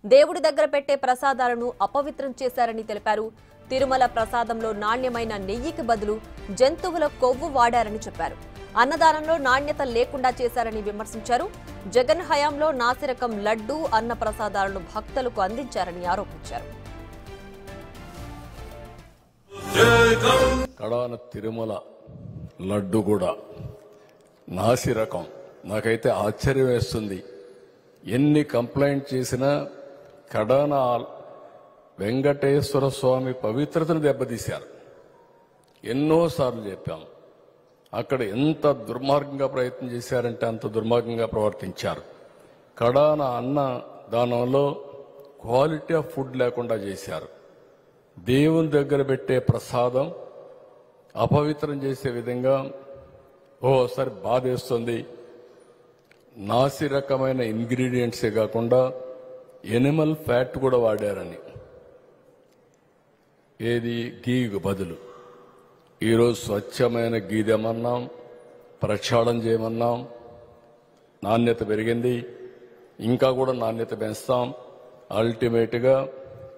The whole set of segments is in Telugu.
దేవుడి దగ్గర పెట్టే ప్రసాదాలను అపవిత్రం చేశారని తెలిపారు. తిరుమల ప్రసాదంలో నాణ్యమైన నెయ్యికి బదులు జంతువుల కొవ్వు వాడారని చెప్పారు. అన్నదానంలో నాణ్యత లేకుండా చేశారని విమర్శించారు. జగన్ హయాంలో నాసిరకం లడ్డూ అన్న ప్రసాదాలను భక్తులకు అందించారని ఆరోపించారు. కడాన తిరుమల లడ్డు కూడా నాసిరకం. నాకైతే ఆశ్చర్యం వేస్తుంది. ఎన్ని కంప్లైంట్ చేసినా కడాన వెంకటేశ్వర స్వామి పవిత్రతను దెబ్బతీశారు. ఎన్నోసార్లు చెప్పాం. అక్కడ ఎంత దుర్మార్గంగా ప్రయత్నం చేశారంటే అంత దుర్మార్గంగా ప్రవర్తించారు. కడాన అన్న దానంలో క్వాలిటీ ఆఫ్ ఫుడ్ లేకుండా చేశారు. దేవుని దగ్గర పెట్టే ప్రసాదం అపవిత్రం చేసే విధంగా ఓసారి బాధేస్తుంది. నాసి రకమైన ఇంగ్రీడియంట్సే కాకుండా ఎనిమల్ ఫ్యాట్ కూడా వాడారని. ఏది గీకు బదులు ఈరోజు స్వచ్ఛమైన గీ తెమన్నాం, ప్రక్షాళన చేయమన్నాం. నాణ్యత పెరిగింది, ఇంకా కూడా నాణ్యత పెంచుతాం. అల్టిమేట్గా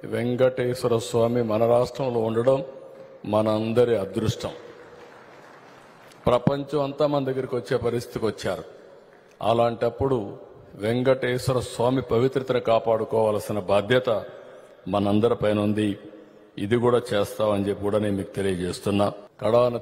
వెంకటేశ్వర స్వామి మన రాష్ట్రంలో ఉండడం మనందరి అదృష్టం. ప్రపంచం అంతా మన దగ్గరికి వచ్చే పరిస్థితికి వచ్చారు. అలాంటప్పుడు వెంకటేశ్వర స్వామి పవిత్రతను కాపాడుకోవాల్సిన బాధ్యత మనందరిపైన ఉంది. ఇది కూడా చేస్తామని చెప్పి కూడా నేను మీకు తెలియజేస్తున్నా. కడాన